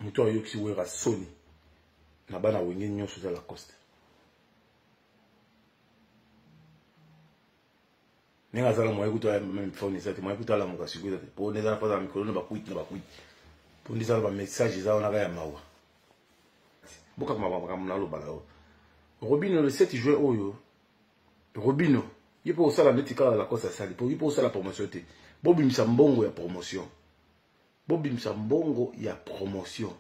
Muto ayoki wera soni. Na bana wenge nyonso za Lacoste. Nenga zala moye kuto même phone ça, moye kuto la muka sikuza. Po neza fa za mikolo na bakuit. Po ndisa ba message za ona ya mawa. Boka kama na lo bala. Robino le 7 juin oyo. Robino, il faut ça la metika la Lacoste sali. Il faut ça la promotion te. Bobi msambongo ya promotion. Bobi msambongo ya promotion.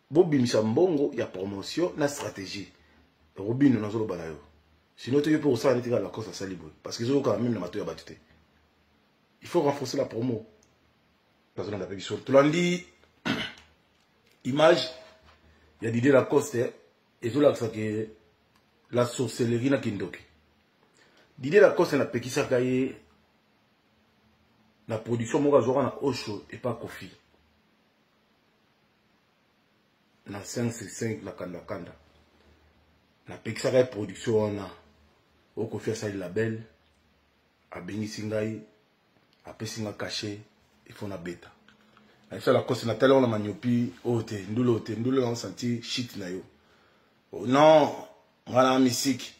Bobi msambongo ya promotion na stratégie. Robino na zolo bala yo. Sinon, tu peux aussi aller à la course à Salibo. Parce qu'ils ont quand même la matière à battre. Il faut renforcer la promo. Dans une apparition. Tu l'as dit, image, il y a Didier Lacoste, et tout là, que la sorcellerie n'a qu'indoki. Didier Lacoste n'a pas qui s'accueille, la production, moi, j'aurai un Osho et pas Kofi. Na 5 na kanda kanda. Na pas qui s'accueille production, on a. Au Kofi a label, a béni singai, a pesinga caché, il faut na bêta. La fois la cause na tellement la maniopi, ndulo on senti shit na yo. Oh non, ngala musique.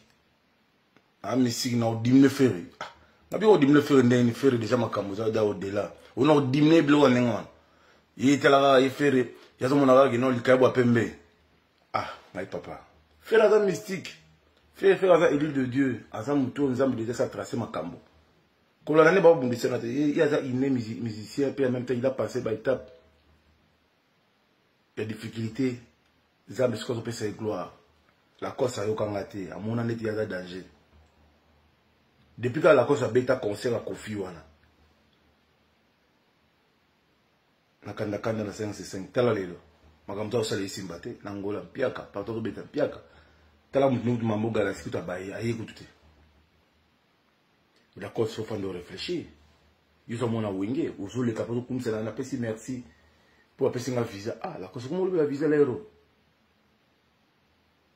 A musique na dimne ferry. Na bi o dimne ferry ndeni ferry déjà makamuza da au-delà. On a dimne blo nengwan. Yitela ga ferry, yazo mona ga no likabo pembe. Ah, my papa. Ferry da mystique. Faire avec l'élu de Dieu, Azam Moutou, Nzam déjà ça tracé ma cambo. Quand on a l'année, il y a un musicien, puis en même temps il a passé par étape. Il y a des difficultés, Zam ce qu'on peut c'est gloire. La cause a eu kangaté, à mon année il y a des dangers. Depuis que la cause a bêta concert à Kofi wana. Na kanda kanda na 5 tala lelo. Makamto osale isimbate, na ngola piaka, partout bêta piaka. Tala mutu mambo garanti tout abaye aye kututé. La cause faut de réfléchir. Ils ont mon awenge, ozo le capable comme ça na pesi merci pour appeler un visa. Ah la cause comment le visa l'euro.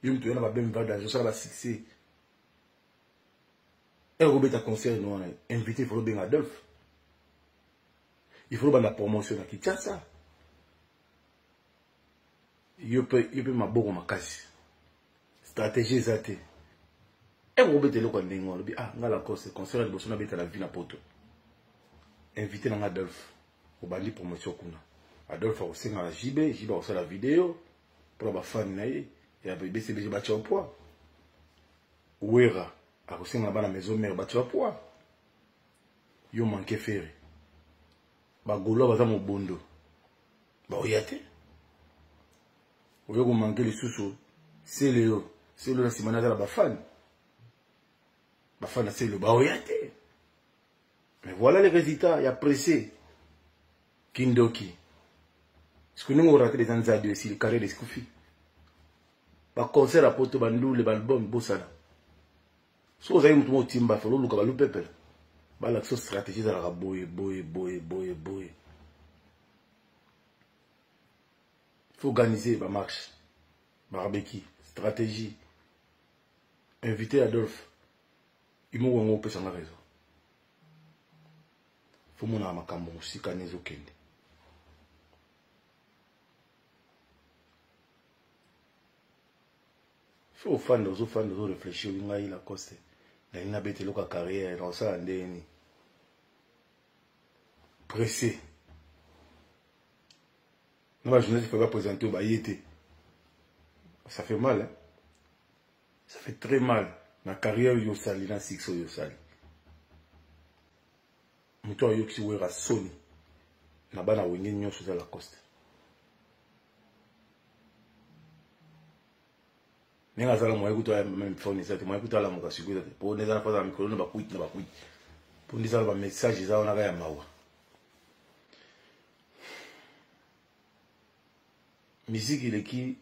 Yum tu na ba ben va dans ça la succès. Et Robert a concert nous invité pour bien Adolphe. Il faut la promotion à Kinshasa. Il peut ma bogo ma casse. Stratégie zate. Et Robert le kwandengo lobi ah ngala cause concert de bosona beta la vie na poto. Invité na Adolphe au bandi promotion kuna. Adolphe a aussi na JB a aussi la vidéo pour ba fan na ye et a BCBG ba au poids. Ouera a aussi na bana maison mère ba au poids. Yo manqué ferré. Ba golo ba za mo bondo. Ba oyate. Oyo ko manqué les sous c'est Léo. C'est le Simona de la Bafan. Bafan, c'est le Baoyate. Mais voilà les résultats. Il y a pressé. Kindoki. Ce que nous avons raté des années ici, le carré des Skoufi. Ba concert à Poto Bandou, le album, Bossala. Si vous avez un timba, il faut le cabalou pepel. Ba l'action stratégie de la boye. Il faut organiser ma marche. Barbecue. Stratégie. Inviter Adolphe. Il m'a dit que c'est la raison. Il faut que je me dise que il faut que je réfléchisse. Il y a la coste. Il y a la carrière. Il y a pressé. Je ne peux pas présenter au Bayete. Ça fait mal, hein? Ça fait très mal. Ma carrière, yo sali, na six yo sali. Muto yo ki wera soni. Na bana wenge nyonso za Lacoste. Nenga zala moye kuto même phone ça, moye kuto la muka sikuza. Po neza na fa za mikolo na bakuit. Po ndisa ba message za ona ga ya mawa. Musique il est qui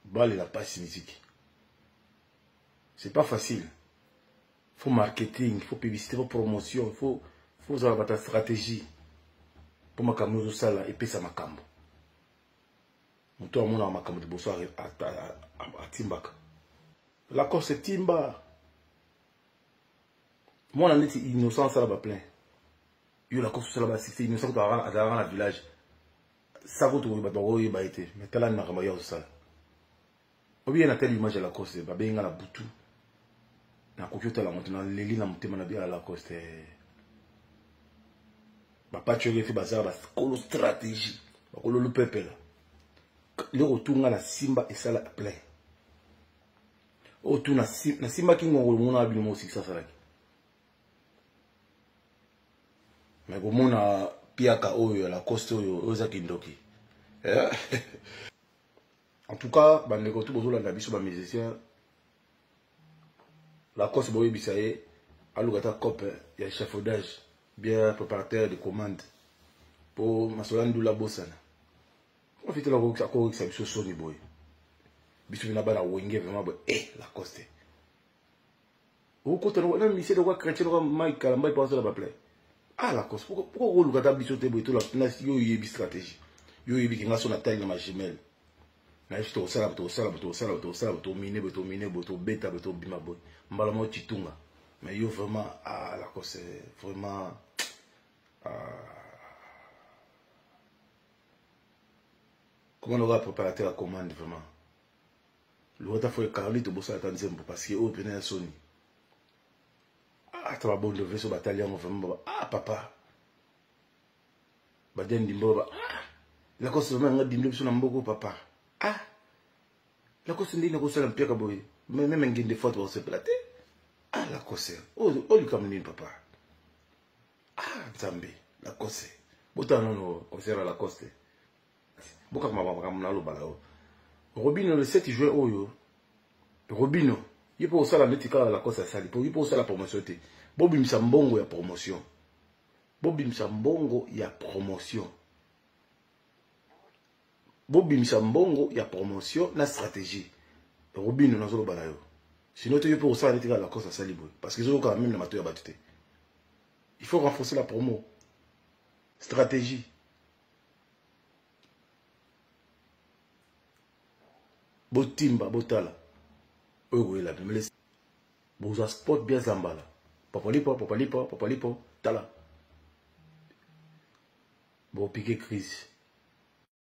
balle la passe musique. C'est pas facile. Il faut marketing, il faut publicité, il faut promotion, il faut avoir ta stratégie. Pour ma caméra ça et puis ça ma cambo. Mon tour mon ma caméra de bonsoir à Timbaka. La course c'est Timba. Moi on est innocent ça là-bas plein. Il la course ça là-bas c'est innocent dans la village. ça ko to ba ko yeba été mais tala na kama yo ça obi na telle image à Lacoste ba benga la butu na kokota la montana leli na mutema na bien à Lacoste ba patchogue fi bazar ba kolo stratégie ba kolo le peuple le retourna la simba et ça la plein otu na simba ki ngolo mona bino mo siksa salaki mais bomona piaka oyo la Coste oyo oza kindoki en tout cas bandeko tout bozola na biso ba musicien la Coste boye bisaye alugata cop ya échafaudage bien préparateur de commande pour masolando la bosana on fait la ko sa biso soni boy biso na bana wenge vraiment boy la Coste o ko tano na mi se de quoi chrétien ko Mike la mbay passer la ba play la Coste pourquoi on lugata biso te boy to la place yo yebi stratégie yo yebi ki ngaso na taille na ma gemelle na je to sala to miner to beta to bima boy mbala mo chitunga mais yo vraiment la Coste vraiment comment on va préparer la commande vraiment l'autre fois Carly to bossa tanzembo parce que au peine soni tu vas bon de vaisseau bataillon vraiment papa baden dimbo la Coste vraiment dimbo sur na mboko papa la Coste ndine ko sala mpeka boy même ngende faute pour se plater la Coste oh lui comme ni papa Nzambe la Coste botano no osera la Coste boka mama na lo balao Robino le 7 juin oyo Robino yipo sala netika la Coste sali po yipo sala promotion te bobimisa mbongo ya promotion bobimisa mbongo ya promotion na stratégie Robino na zolo balayo sinon tu yipo sala netika la Coste sali boy parce que zolo quand même na mato ya batute il faut renforcer la promo stratégie botimba botala oyo la mais boza sport bien zambala papalipo tala bo piqué crise